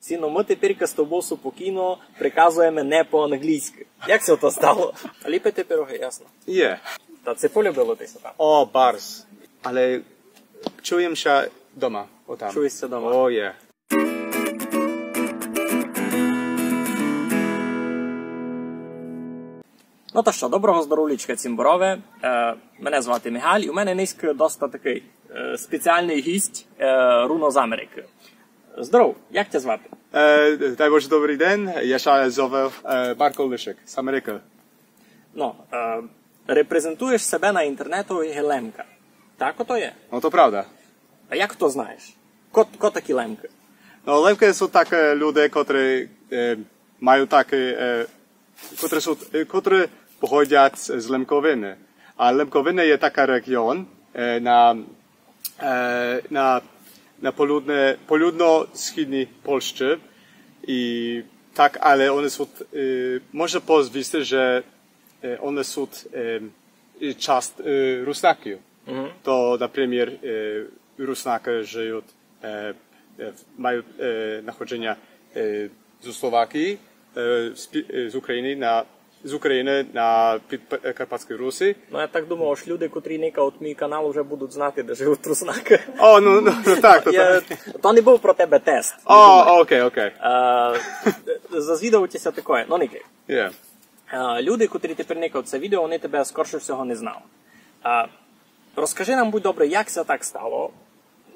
Ціно, ми тепер з тобою спокійно приказуємо не по-англійськи. Як це то стало? Ліпити пироги, ясно. Є. Та це полюбилося там? О, барс. Але чуємося дома. Отам. Чуєшся дома? О, є. Ну то що, доброго здоров'ячка Цімборове. Мене звати Мігаль, і у мене низько досить такий спеціальний гість Руно з Америки. Здоров, як тебе звати? Дай Боже, добрий день. Я ще зове Марко Лишик з Америки. Ну, репрезентуєш себе на інтернету і Лемка. Так ото є? Ну, то правда. А як то знаєш? Ко такі Лемки? Ну, Лемки są такі люди, котрі мають такі, котрі походять з Лемковини. А Лемковина є такий регіон на полудно-східній Польщі. І так, але вони są, може позвісти, що вони są часть руснаків. То, наприклад, руснаки живуть, мають находження з Словакії, з України на Підкарпатській Русі. Ну, я так думав, що люди, котрі никають мій канал, вже будуть знати, де живуть руснаки. О, ну так. То не був про тебе тест. О, окей. Зазвідуватися таке, ну никай. Yeah. Люди, котрі тепер никають це відео, вони тебе скорше всього не знали. Розкажи нам, будь добре, як це так стало?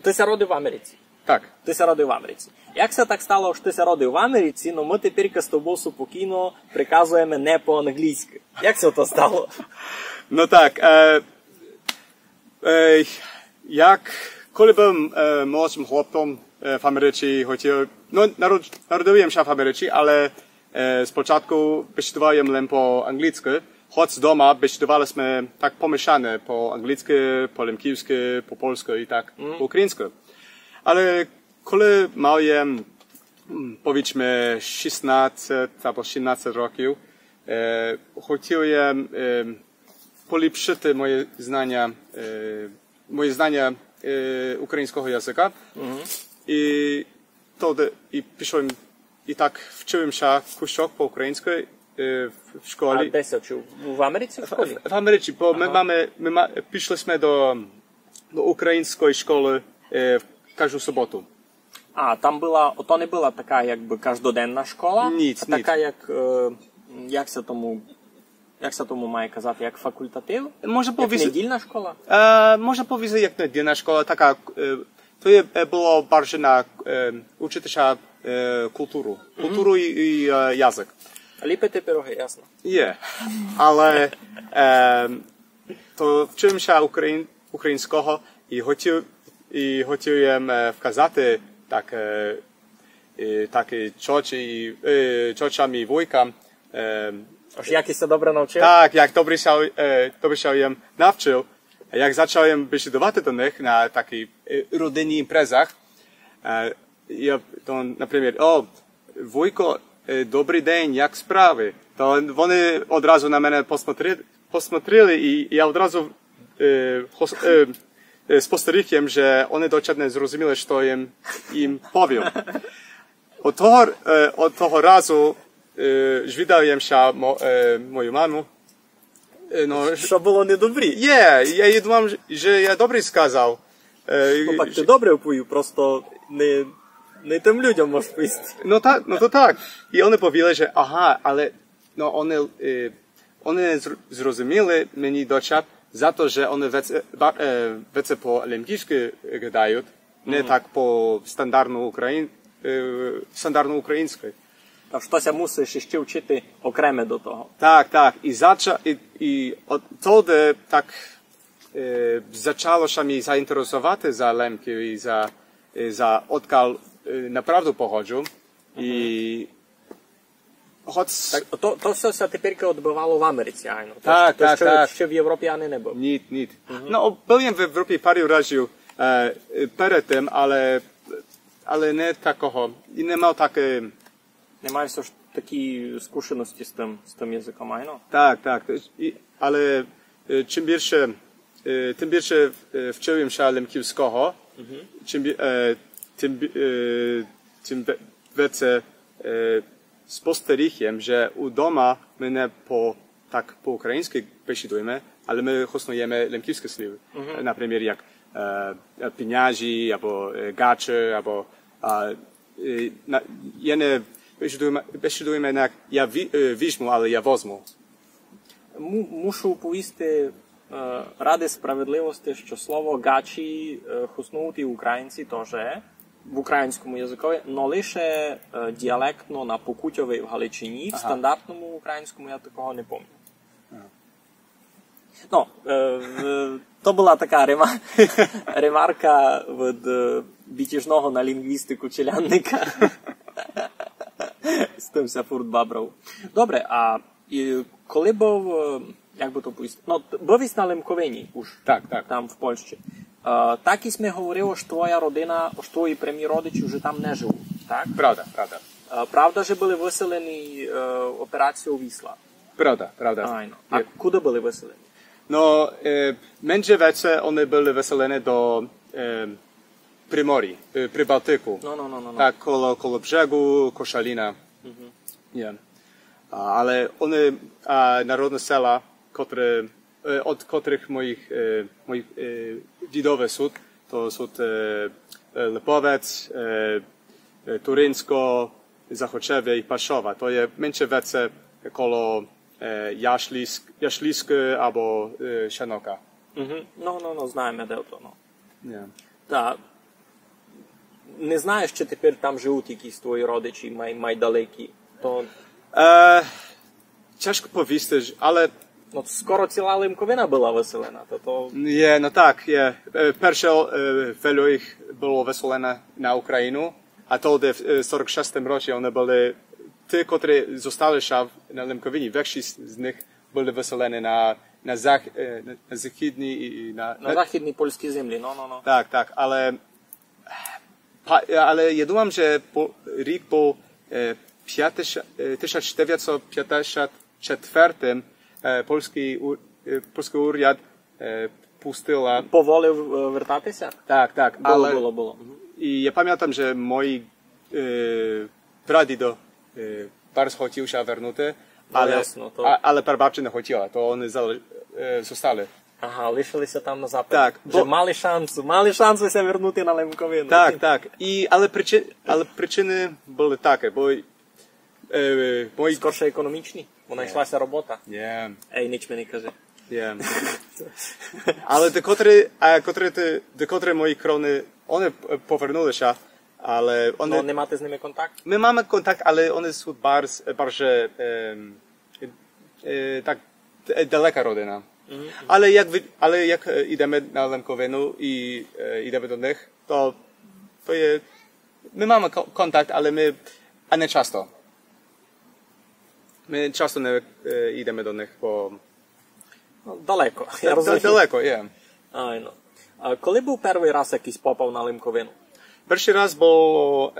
Ти ся родив в Америці. Так. Ти ся родив в Америці. Як це так стало, що ти ся родив в Америці, но ми тепер з тобою спокійно приказуємо не по-англійськи? Як це то стало? Ну так, коли був молодшим хлопцем в Америці, хотів, ну, народився в Америці, але спочатку бесідував лише по-англійськи, хоч вдома бесідувалися так помішане по-англійськи, по-лемківськи, по-польськи і так по-українськи. Але коли мав я, powiedzmy, 16 albo 17 rokів, хотів я поліпшити мої знання українського язика. І пішов, і так вчився кусок по-українськи в школі. А де се вчив? В Америці в школі? В Америці, бо ми пішли до української школи кожну суботу. А, там була, ото не була така, якби, каждоденна школа? Ніц. Така, як се тому має казати, як факультатив? Може як недільна школа? Можна powiedzieć, як недільна школа, така, то було більше на учитися культуру і язик. Ліпити пироги, ясно. Є, але то вчився українського і хотів їм вказати так чочам і вуйкам. Аж як се добре навчив? Так, як добре się їм навчив. Jak zacząłem бесідувати до них на таких родинних імпрезах, то, наприклад, о, вуйко, добрий день, як справи? То вони одразу на мене посмотрели, і я одразу спостеріг їм, що вони дочат не зрозуміли, що їм повів. Od того разу звідав ще мою маму. Що було недобрі? Я думав, що я добре сказав. Ну так, ти добре оповів, просто не тим людям можеш поїсти. Ну то так. І вони повіли, що ага, але вони зрозуміли мені дочат за те, що вони вece по-лемківськи гадають, не так по стандартно українськи. А щось мусиш ще вчити окреме до того. Так. І тоді так почало мені заінтересувати за лемків і за откал направду походжу. І то все тепер відбувало в Америці, айно. Так. Ще в Європі я не був. Ні. Ну, був я в Європі пару разів перед тим, але не такого. І не мав таке... Немає все ж такі скушеності з тим язиком, айно? Так. Але чим більше вчився лемківського, тим wiece spostrzeżeniem, że u doma my nie tak po ukraińsku beszedujemy, ale my hosnujemy lemkівські słowy. Na przykład jak pieniądze, albo gacze, albo ja nie beszedujemy jak ja wізьму, ale ja wozmu. Мушу повісти ради справедливості, що слово гачі хуснуть і українці теж в українському язикові, но лише діалектно на Покутьові в Галичині, в стандартному українському я такого не пам'ятаю. Ну, то була така ремарка від бітіжного на лінгвістику челянника. З тим ся фурт бабрав. Добре, а коли був, як би то пояснити, ну, був на Лемковині уж, Так. там в Польщі. Так і ми говорили, що твоя родина, що твої прямі родичі вже там не живуть, так? Правда. Правда, що були виселені операцією Вісла? Правда. Айно. А куди були виселені? No, менше вece one były wyselone do Primorii, przy Bałtyku. No. Tak, koło brzegu, Koszalina. Nie. Ale one, narodne sela, od których moich dziadowie są, to są Lepowiec, Turynsko, Zachoczewie i Paszowa. To jest mniejsze wece koło Jaślisk albo Sianoka. No, знаємо, де то, ну. Nie. Так. Не знаєш, чи тепер там живуть якісь твої родичі майдалекі? То... Ciężko powiedzieć, ale... Ну, скоро ціла Лемковина була виселена, то... Nie, no tak, Pierwsze wielu ich było wyselone na Ukrainę, a to w 46 roku one były, te, które zostały na Lemkowinie, większość z nich były wyselone na zachodniej i na західній польській землі, no. Tak, ale ja думam, że rok po 1954 polski уряд пустила... Поволив вертатися? Так, Було. I ja pamiętam, że moi pradіdo bardzo chciał się wrócić, ale prababcia nie chciała, to one zostały. Ага, лишилися там на западі. Так, бо... мали шанс вернути на Лемковину. Так. Але причини були такі, бо... Скорше економічні? Бо знайшлася робота? Ні. Ей, ніч мені кажи. Ні. Але декотрі мої крони, вони повернулися, але вони... Ну, не мати з ними контакт? Ми маємо контакт, але вони są bardzo tak daleka rodzina. Ale jak idziemy na Lemkowinu i idziemy do nich, to jest... My mamy kontakt, ale nie często. My często nie idziemy do nich, bo... No, далеко, я розумію. Далеко, є. Айно. А коли був перший раз якийсь попав на Лемковину? Перший раз було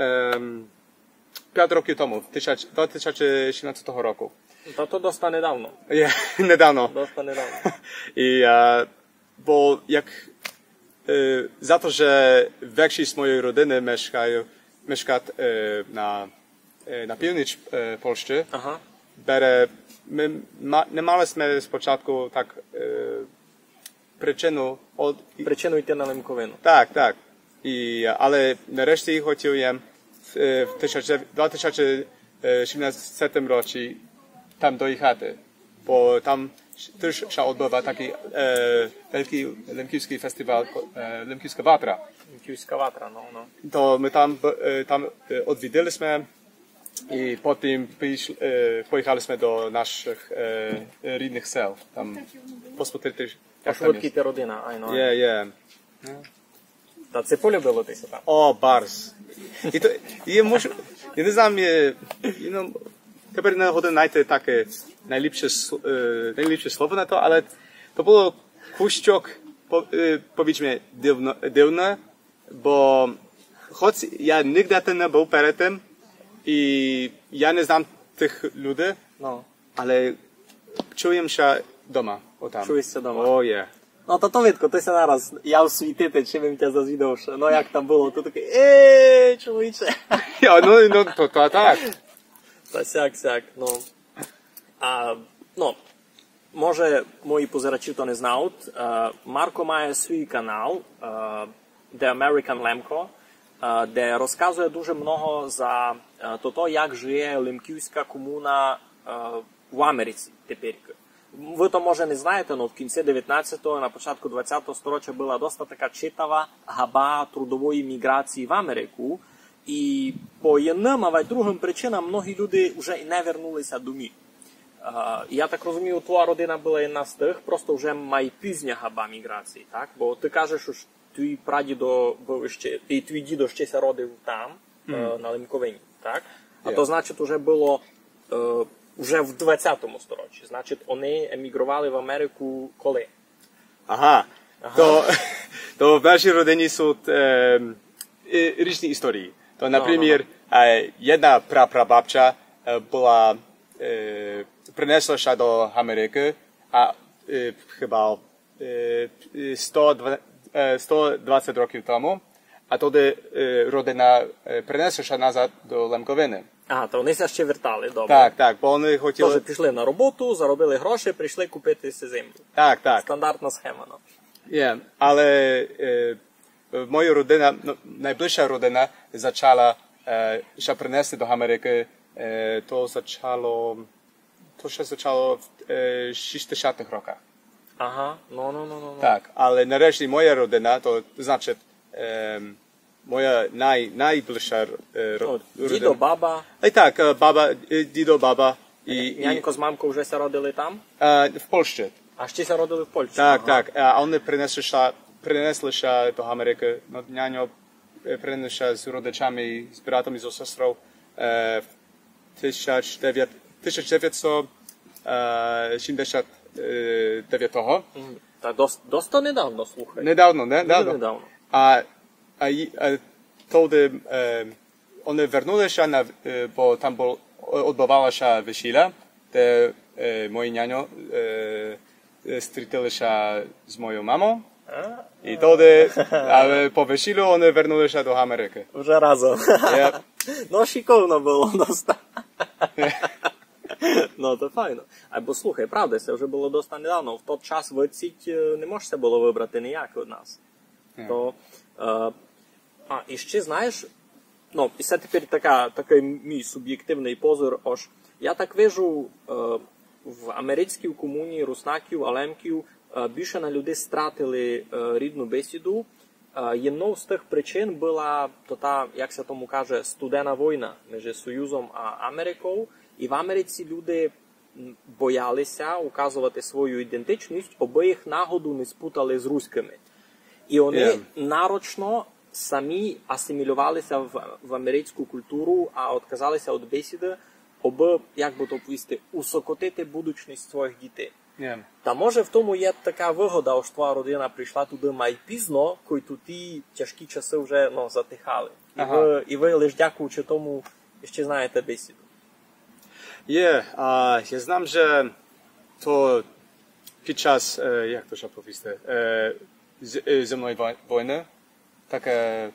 5 років тому, 2017 року. To dosta niedawno. Niedawno. Dosta niedawno. I bo jak za to, że większość z mojej rodziny mieszka na północ Polski, my nie mieliśmy z początku tak Причину йти на Лемковину. Tak. Ale nareszcie chciałem w 2017 roku tam dojechać, bo tam też się odbywa taki wielki lemkівський festiwal, Lemkівська Watra. Lemkівська Watra, no. To my tam odwiedziliśmy i potem pojechaliśmy do naszych rodzinnych sel. Tam pospotyczyć. Пошвидкі ти родина, айно. Є. Та це полюбилося там? О, барс. Я не знаю, тепер не годин знайти таке найліпше слово на то, але то було кущок, повідьме, дивно, бо хоч я ніде не був перед тим, і я не знам тих людей, але чуємося вдома. Чуєшся вдома? О, є. No to Witko, ty się naraz jał світити, чи bym cię zazwidał, no jak tam było, to takie, człowiecze. Ja, no, to tak. Та сяк, no. No, може мої позирачі то не знають, Марко має свій канал, The American Lemko, де розказує дуже много за то, як живе лемківська комуна в Америці тепер. Ви то, може, не знаєте, але в кінці 19-го, на початку 20-го століття була досить така читава габа трудової міграції в Америку. І по одним, а другим причинам многі люди вже не вернулися домів. Я так розумію, твоя родина була одна з тих, просто вже має пізня габа міграції, так? Бо ти кажеш, що твій прадідо був ще, і твій дідо ще ся родив там, на Лемковині, так? А то, значить, вже було вже в 20-му столітті. Значить, вони емігрували в Америку коли? Ага. То в нашій родині są різні історії. То, наприклад, jedna прапрабабця була принесла до Америки, а хіба 120 років тому, а тоді родина принесла назад до Лемковини. Ага, то вони ще вертали, добре. Так, бо вони хотіли... Тож пішли на роботу, заробили гроші, прийшли купити землю. Так. Стандартна схема, ну. Але моя родина, найближча родина, почала, що принесли до Америки, то ще почало в 60-х роках. Ага, ну. Так, але нарешті моя родина, то значить, моя найближча родина. Дідо, баба. Так, дідо, баба. Нянько з мамкою вже ся родили там? В Польщі. А ще ся родили в Польщі? Так. А вони принесли ще до Америки. Няньо принесла з родичами, з братом і з сестрою в 1979-го. Та досить недавно, слухай. Недавно. А тоді вони вернулися, бо там відбувалося весілля, де мої няньо зустрілися з моєю мамою. І тоді, але по весіллю вони вернулися до Америки. Вже разом. No, шиковно було досить. Ну, то файно. Або слухай, правда, це вже було досить недавно. В той час виціть не можна було вибрати ніяк від нас. То, і ще, знаєш, ну, і це тепер такий мій суб'єктивний позор, ось, я так вижу, в американській комуні руснаків, алемків, більше на людей стратили рідну бесіду. Jedną z tych przyczyn była to ta, jak się tomu każe, studena wojna między Союзом a Ameryką. I w Ameryce ludzie bojali się ukazywać swoją identyczność, aby ich náhodou nie sputali z Ruskimi. I oni naročno sami asymilowali się w amerykańską kulturę, a odkazali się od besiedy, aby, jakby to powiedzieć, usokotити будучність своїх дітей. Та може в тому є така вигода, що твоя родина прийшла туди май пізно, коли ті тяжкі часи вже затихали. І ви лише дякуючи тому ще знаєте бесіду. Я знам, що то під час, як то ще повісти, земної війни, таке,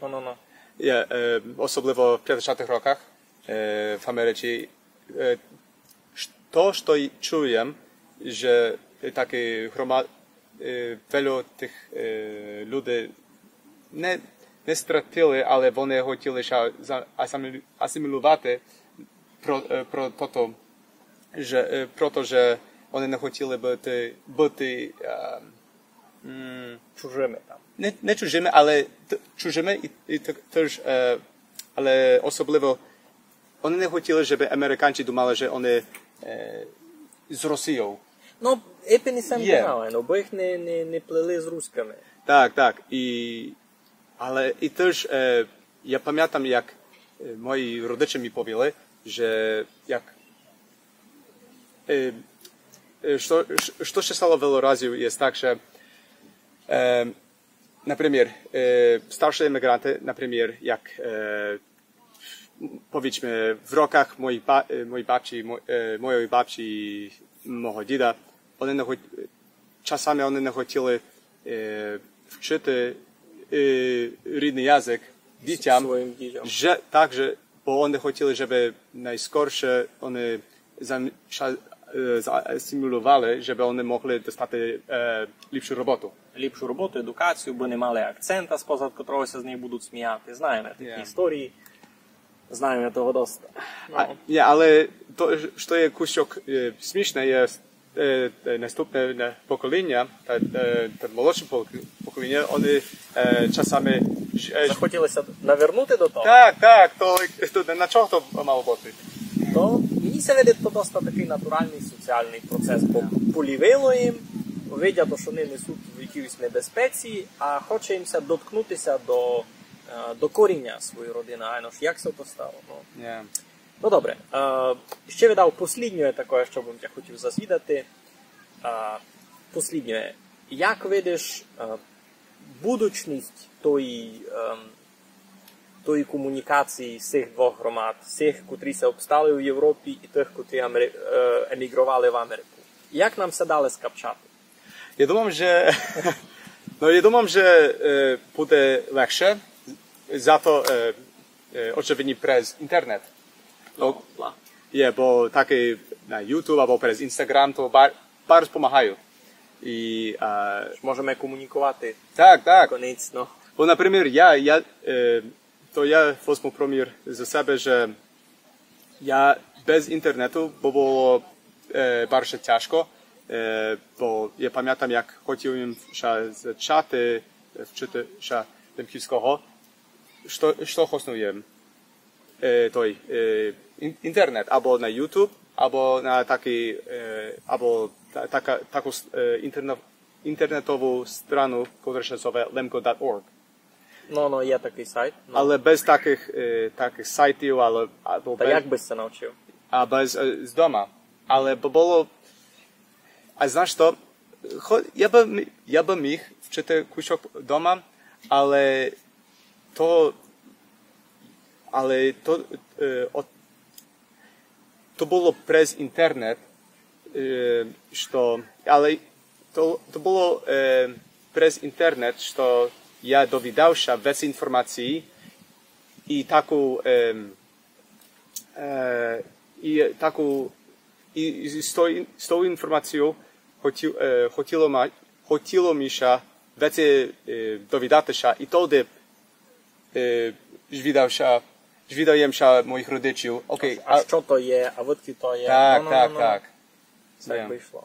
особливо в 50-х роках в Америці, то, що чуєм, że takie wielu tych ludzi nie stracili, ale вони хотіли się asymilować proto, że вони не хотіли бути чужими там. Не чужими, але чужими і теж, але особливо вони не хотіли, щоб американці думали, що вони з Росією. No, epi не сам знали, бо їх не плели з рускими. Так. Але і теж, я пам'ятам, як мої родичі мені повіли, що як що ще стало wiele разів, jest tak, że наприклад, старші емігранти, наприклад, як powiedzmy w rokach mojej babci i mojego dziada, czasami one nie chcieli вчити рідний язик дітям, Своїм дітям. також, бо вони хотіли, щоб найскорше вони стимулювали, щоб вони могли достати ліпшу роботу. Ліпшу роботу, едукацію, бо не мали акцента, спозад котрогося з них будуть сміяти. Знаємо такі історії. Знаємо того доста. Але то, що є кусок смішне, є наступне покоління, та молодше покоління, вони часами... Захотілося навернути до того? Так, то на чого то мало бути? То мені се видить, то доста такий натуральний соціальний процес, бо полівило їм, видять, що вони несуть в якійсь небезпеці, а хоче їмся доткнутися до коріння своєї родини. Айно ж, як це то стало? Ну добре, ще видав посліднє таке, що б я хотів зазвідати. Посліднє, як видиш будучність тої комунікації з цих двох громад, з тих, котрі се обстали у Європі і тих, котрі емігрували в Америку? Як нам це дали скапчати? Я думав, що буде легше, зато очевидно через інтернет. Бо так і на YouTube або через Instagram то bardzo допомагають. І можемо комунікувати. Так. Конечно. Бо, наприклад, я возьму примір за себе, що я без інтернету було дуже тяжко, бо я пам'ятаю, як хотів їм зачати вчити лемківського, що основує той інтернет або на YouTube, або на або таку інтернетову страну, яка się nazywa lemko.org. Ну, є такий сайт. Але без таких сайтів, або Та як би це навчив? А без з дома. Але було... А знаєш що? Я би міг вчити кусок вдома, але то було через інтернет, але то було через інтернет, що я довідався без інформації і з тою інформацією хотіло міша веці довідатися, і тоді звідаємося моїх родичів. Окей, а що то є, а водки то є. Так. Так вийшло.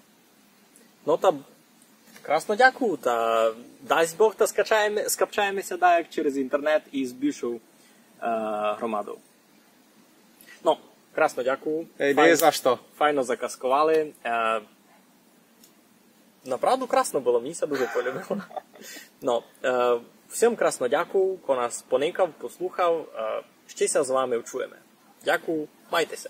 Ну, та красно дякую, та дасть Бог, та скапчаємося як через інтернет і з більшою громадою. Ну, красно дякую. Не за що. Файно заказкували. Направду красно було, мені це дуже полюбило. Ну, всім красно дякую, хто нас поникав, послухав. Ще з вами вчуємо. Дякую, майтеся.